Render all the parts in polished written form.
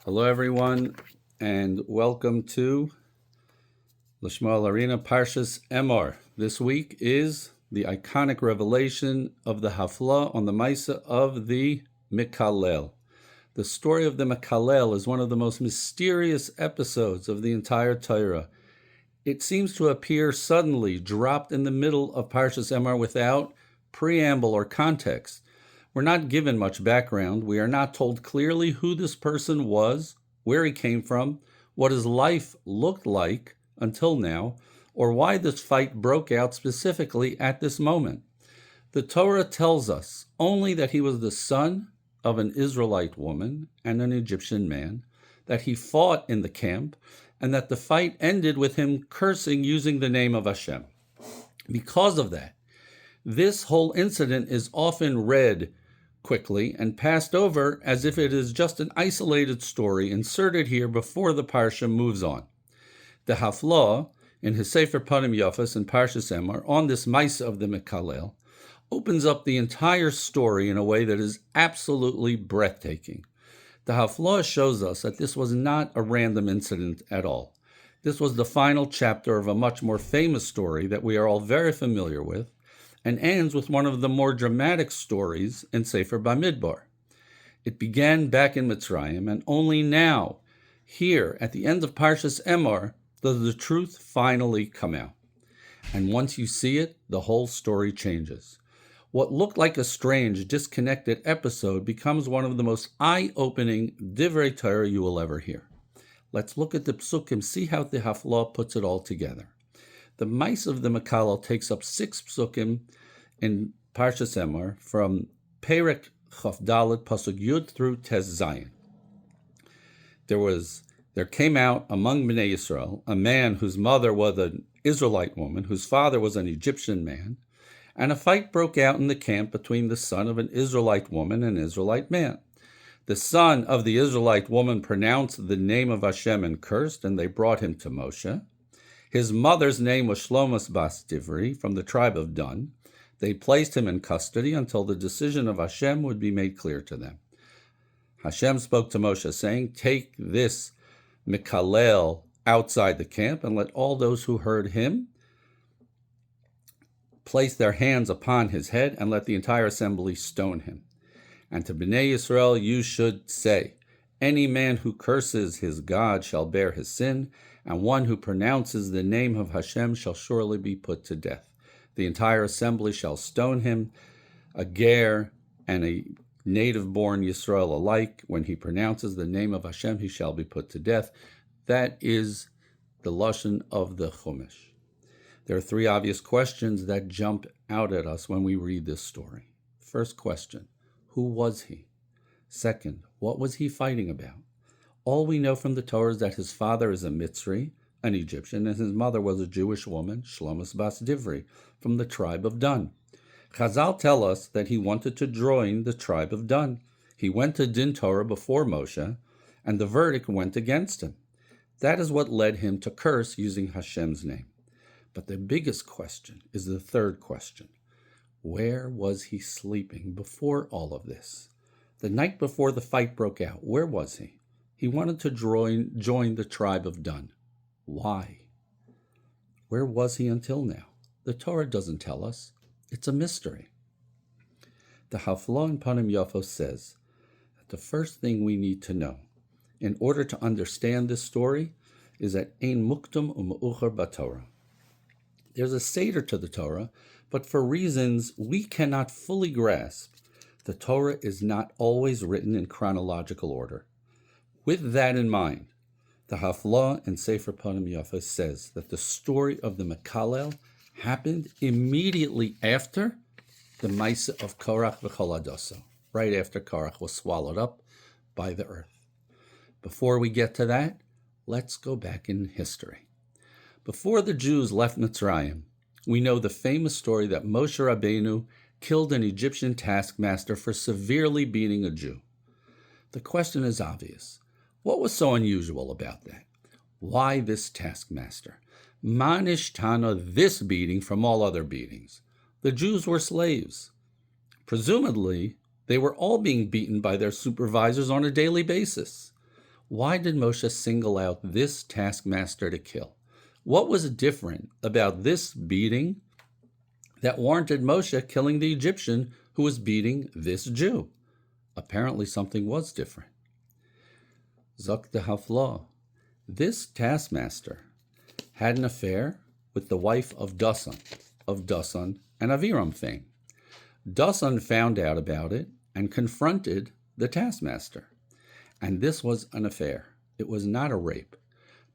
Hello, everyone, and welcome to L'Shmuel Arena Parshas Emor. This week is the iconic revelation of the Haflah on the Maisa of the Mikalel. The story of the Mikalel is one of the most mysterious episodes of the entire Torah. It seems to appear suddenly, dropped in the middle of Parshas Emor without preamble or context. We're not given much background. We are not told clearly who this person was, where he came from, what his life looked like until now, or why this fight broke out specifically at this moment. The Torah tells us only that he was the son of an Israelite woman and an Egyptian man, that he fought in the camp, and that the fight ended with him cursing using the name of Hashem. Because of that, this whole incident is often read quickly and passed over as if it is just an isolated story inserted here before the Parsha moves on. The Haflah, in his Sefer Panim Yafas and Parshas Emor, on this Maisa of the Mikalel, opens up the entire story in a way that is absolutely breathtaking. The Haflah shows us that this was not a random incident at all. This was the final chapter of a much more famous story that we are all very familiar with, and ends with one of the more dramatic stories in Sefer Bamidbar. It began back in Mitzrayim, and only now, here at the end of Parshas Emor, does the truth finally come out. And once you see it, the whole story changes. What looked like a strange, disconnected episode becomes one of the most eye-opening Divrei Torah you will ever hear. Let's look at the psukim, see how the Haflah puts it all together. The Maisa of the Mikalel takes up 6 psukim in Parshas Emor from Perek Chaf Dalet Pasuk Yud through Tes Zayin. There came out among Bnei Yisrael a man whose mother was an Israelite woman, whose father was an Egyptian man, and a fight broke out in the camp between the son of an Israelite woman and an Israelite man. The son of the Israelite woman pronounced the name of Hashem and cursed, and they brought him to Moshe. His mother's name was Shlomas Bas Divri, from the tribe of Dan. They placed him in custody until the decision of Hashem would be made clear to them. Hashem spoke to Moshe, saying, "Take this Mikalel outside the camp, and let all those who heard him place their hands upon his head, and let the entire assembly stone him. And to Bnei Yisrael you should say, any man who curses his God shall bear his sin, and one who pronounces the name of Hashem shall surely be put to death. The entire assembly shall stone him, a ger and a native-born Yisrael alike. When he pronounces the name of Hashem, he shall be put to death." That is the lashon of the Chumash. There are 3 obvious questions that jump out at us when we read this story. First question, who was he? Second, what was he fighting about? All we know from the Torah is that his father is a Mitzri, an Egyptian, and his mother was a Jewish woman, Shlomas Bas Divri, from the tribe of Dan. Chazal tell us that he wanted to join the tribe of Dan. He went to Din Torah before Moshe, and the verdict went against him. That is what led him to curse using Hashem's name. But the biggest question is the third question. Where was he sleeping before all of this? The night before the fight broke out, where was he? He wanted to join the tribe of Dan. Why? Where was he until now? The Torah doesn't tell us. It's a mystery. The Haflah in Panim Yafos says that the first thing we need to know in order to understand this story is that ein muktum u'meucher b'Torah. There's a seder to the Torah, but for reasons we cannot fully grasp, the Torah is not always written in chronological order. With that in mind, the Haflah in Sefer Panim Yafas says that the story of the Mikalel happened immediately after the Maisa of Korach v'Chol Hadoso, right after Korach was swallowed up by the earth. Before we get to that, let's go back in history. Before the Jews left Mitzrayim, we know the famous story that Moshe Rabbeinu killed an Egyptian taskmaster for severely beating a Jew. The question is obvious. What was so unusual about that? Why this taskmaster? Ma nishtana this beating from all other beatings? The Jews were slaves. Presumably, they were all being beaten by their supervisors on a daily basis. Why did Moshe single out this taskmaster to kill? What was different about this beating that warranted Moshe killing the Egyptian who was beating this Jew? Apparently something was different. Zok de Haflah. This taskmaster had an affair with the wife of Dasan and Aviram fame. Dasan found out about it and confronted the taskmaster. And this was an affair. It was not a rape.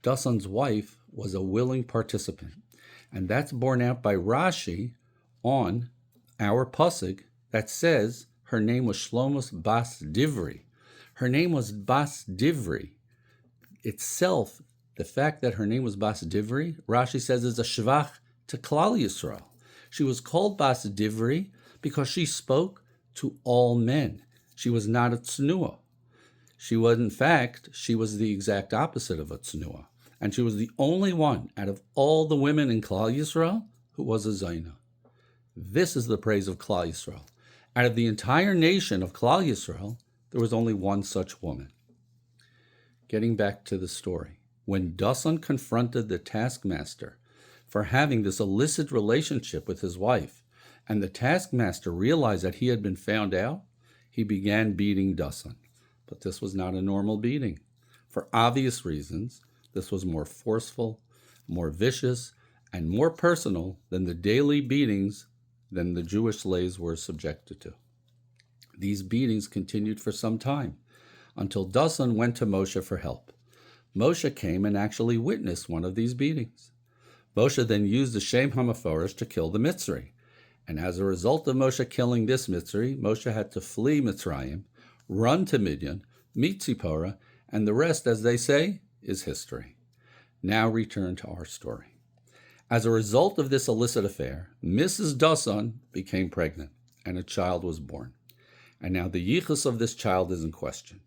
Dasan's wife was a willing participant. And that's borne out by Rashi on our pasuk that says her name was Shlomos Bas Divri. Her name was Bas Divri. Itself, the fact that her name was Bas Divri, Rashi says is a shvach to Klal Yisrael. She was called Bas Divri because she spoke to all men. She was not a tznuah. She was the exact opposite of a tznuah. And she was the only one out of all the women in Klal Yisrael who was a Zaina. This is the praise of Klal Yisrael. Out of the entire nation of Klal Yisrael, there was only one such woman. Getting back to the story. When Dasan confronted the taskmaster for having this illicit relationship with his wife, and the taskmaster realized that he had been found out, he began beating Dasan. But this was not a normal beating. For obvious reasons, this was more forceful, more vicious, and more personal than the daily beatings than the Jewish slaves were subjected to. These beatings continued for some time, until Dasan went to Moshe for help. Moshe came and actually witnessed one of these beatings. Moshe then used the Shem HaMeforish to kill the Mitzri. And as a result of Moshe killing this Mitzri, Moshe had to flee Mitzrayim, run to Midian, meet Tzipporah, and the rest, as they say, is history. Now return to our story. As a result of this illicit affair, Mrs. Dasan became pregnant, and a child was born. And now the yichus of this child is in question.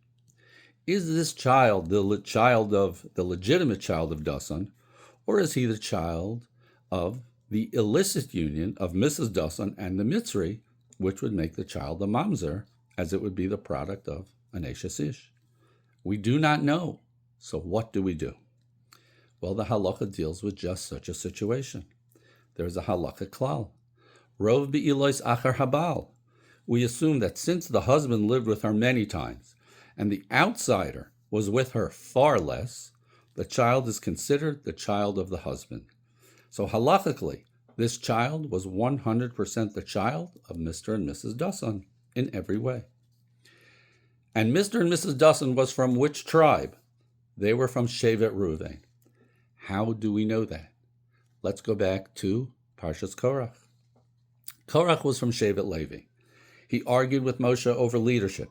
Is this child the legitimate child of Dasan, or is he the child of the illicit union of Mrs. Dasan and the Mitzri, which would make the child a mamzer, as it would be the product of an Eshes Ish? We do not know. So what do we do? Well, the halacha deals with just such a situation. There is a halacha klal. Rov be'ilois achar habal. We assume that since the husband lived with her many times, and the outsider was with her far less, the child is considered the child of the husband. So halachically, this child was 100% the child of Mr. and Mrs. Dasan in every way. And Mr. and Mrs. Dasan was from which tribe? They were from Shevet Reuven. How do we know that? Let's go back to Parshas Korach. Korach was from Shevet Levi. He argued with Moshe over leadership,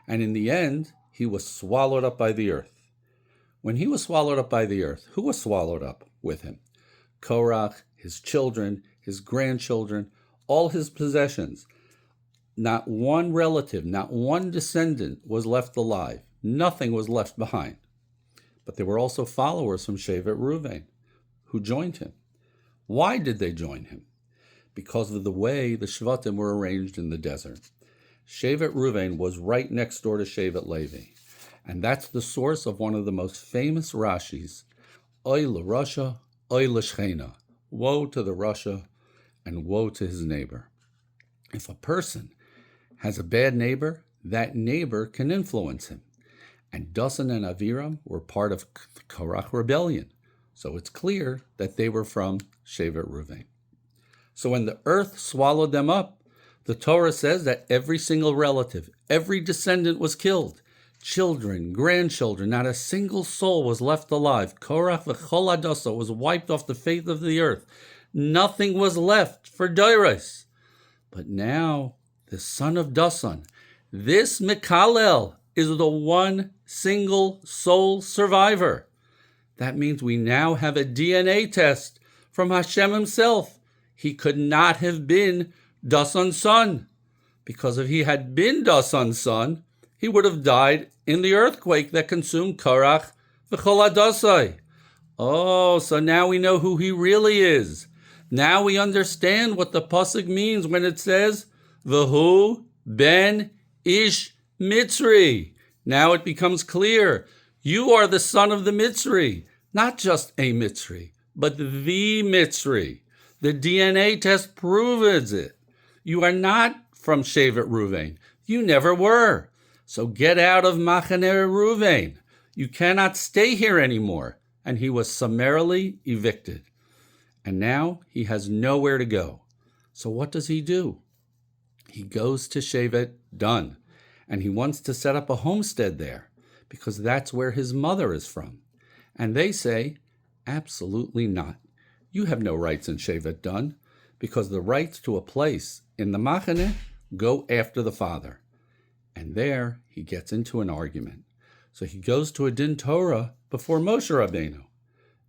and in the end, he was swallowed up by the earth. When he was swallowed up by the earth, who was swallowed up with him? Korach, his children, his grandchildren, all his possessions. Not one relative, not one descendant was left alive. Nothing was left behind. But there were also followers from Shevet Reuven who joined him. Why did they join him? Because of the way the Shvatim were arranged in the desert. Shevet Reuven was right next door to Shevet Levi. And that's the source of one of the most famous Rashis, Oy l'Rasha, Oy l'Shchena. Woe to the Rasha and woe to his neighbor. If a person has a bad neighbor, that neighbor can influence him. And Dasan and Aviram were part of the Korach rebellion. So it's clear that they were from Shevet Reuven. So when the earth swallowed them up, the Torah says that every single relative, every descendant was killed. Children, grandchildren, not a single soul was left alive. Korach v'chol hadasa was wiped off the face of the earth. Nothing was left for Doros. But now, the son of Dasan, this Mikalel, is the one single soul survivor. That means we now have a DNA test from Hashem himself. He could not have been Dasan's son, because if he had been Dasan's son, he would have died in the earthquake that consumed Korach v'chol hadasai. Oh, so now we know who he really is. Now we understand what the pasuk means when it says, V'hu ben ish Mitzri. Now it becomes clear. You are the son of the Mitzri, not just a Mitzri, but the Mitzri. The DNA test proves it. You are not from Shevet Reuven. You never were. So get out of Machaneh Reuven. You cannot stay here anymore. And he was summarily evicted. And now he has nowhere to go. So what does he do? He goes to Shevet Dan, and he wants to set up a homestead there because that's where his mother is from. And they say, absolutely not. You have no rights in Shevet Dan because the rights to a place in the Machaneh go after the father. And there he gets into an argument. So he goes to a din Torah before Moshe Rabbeinu,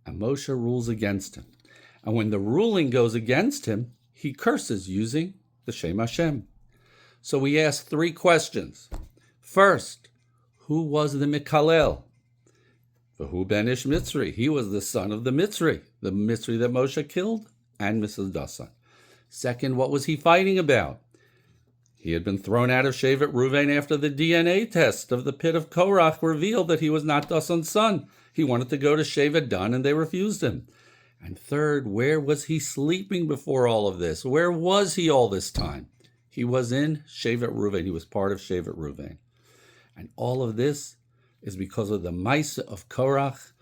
and Moshe rules against him. And when the ruling goes against him, he curses using the Shem Hashem. So we ask 3 questions. First, who was the Mikalel? V'hu ben ish Mitzri. He was the son of the Mitzri that Moshe killed, and Mrs. Dasan. Second, what was he fighting about? He had been thrown out of Shevet Reuven after the DNA test of the pit of Korach revealed that he was not Dasan's son. He wanted to go to Shevet Dan, and they refused him. And third, where was he sleeping before all of this? Where was he all this time? He was in Shevet Reuven. He was part of Shevet Reuven. And all of this is because of the Maisa of Korach.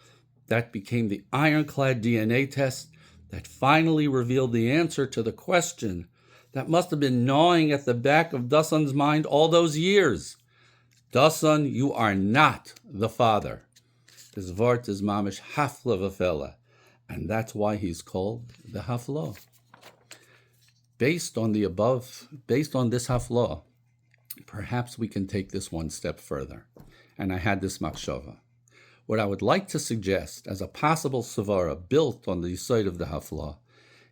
That became the ironclad DNA test that finally revealed the answer to the question that must have been gnawing at the back of Dasan's mind all those years. Dasan, you are not the father. His vart is mamish hafla v'fela, and that's why he's called the hafla. Based on this hafla, perhaps we can take this one step further. And I had this machshava. What I would like to suggest as a possible savara built on the side of the hafla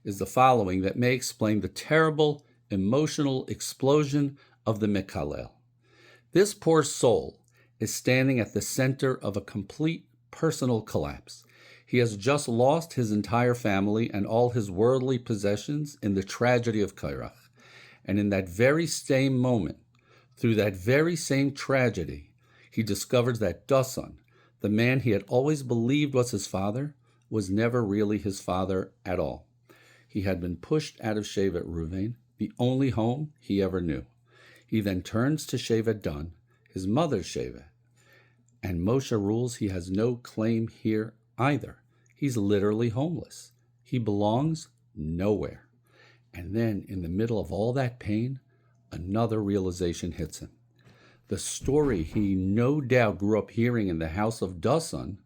is the following that may explain the terrible emotional explosion of the Mikalel. This poor soul is standing at the center of a complete personal collapse. He has just lost his entire family and all his worldly possessions in the tragedy of Korach. And in that very same moment, through that very same tragedy, he discovers that Dasan, the man he had always believed was his father, was never really his father at all. He had been pushed out of Shevet Reuven, the only home he ever knew. He then turns to Shevet Dan, his mother's Shevet. And Moshe rules he has no claim here either. He's literally homeless. He belongs nowhere. And then, in the middle of all that pain, another realization hits him. The story he no doubt grew up hearing in the house of Dasan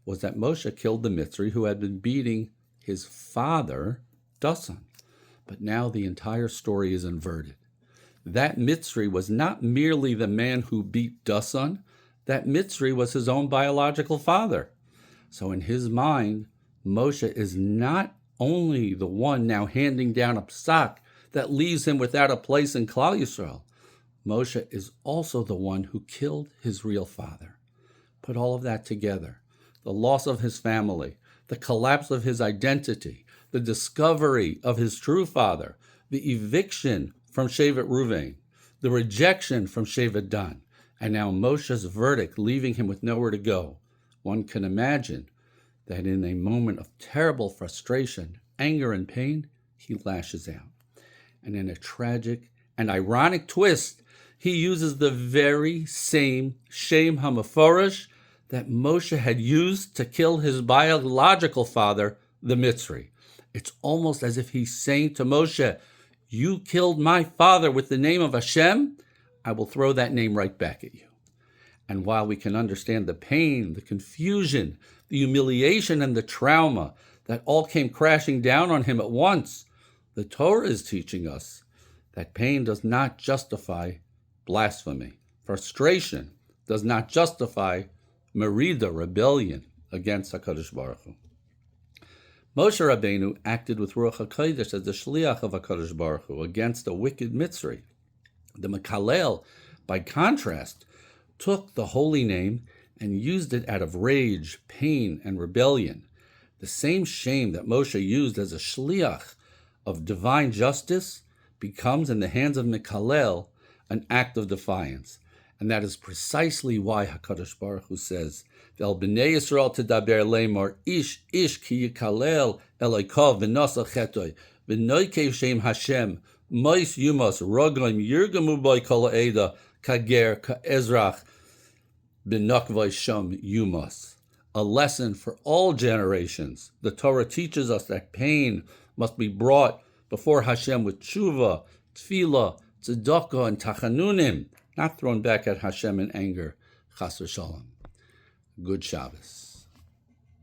was that Moshe killed the Mitzri who had been beating his father, Dasan. But now the entire story is inverted. That Mitzri was not merely the man who beat Dasan. That Mitzri was his own biological father. So in his mind, Moshe is not only the one now handing down a psak that leaves him without a place in Klal Yisrael. Moshe is also the one who killed his real father. Put all of that together. The loss of his family, the collapse of his identity, the discovery of his true father, the eviction from Shevet Reuven, the rejection from Shevet Dan, and now Moshe's verdict leaving him with nowhere to go. One can imagine that in a moment of terrible frustration, anger, and pain, he lashes out. And in a tragic and ironic twist, he uses the very same Shem HaMeforesh that Moshe had used to kill his biological father, the Mitzri. It's almost as if he's saying to Moshe, you killed my father with the name of Hashem, I will throw that name right back at you. And while we can understand the pain, the confusion, the humiliation, and the trauma that all came crashing down on him at once, the Torah is teaching us that pain does not justify blasphemy. Frustration does not justify merida, rebellion against HaKadosh Baruch Hu. Moshe Rabbeinu acted with Ruach HaKodesh as the shliach of HaKadosh Baruch Hu against a wicked Mitzri. The Mikalel, by contrast, took the holy name and used it out of rage, pain, and rebellion. The same shame that Moshe used as a shliach of divine justice becomes, in the hands of Mikalel, an act of defiance. And that is precisely why HaKadosh Baruch Hu says, Vel b'nei Yisrael tedaber lemor, ish ki yikalel eloikav v'nasa chetoy, v'noikev shem Hashem, mois yumos rogoim yirgamu boi kol ha'eda, kager ka'ezrach, b'nokvoi shom yumos. A lesson for all generations. The Torah teaches us that pain must be brought before Hashem with tshuva, tefillah, tzedakah, and tachanunim, not thrown back at Hashem in anger. Chas v'shalom. Good Shabbos.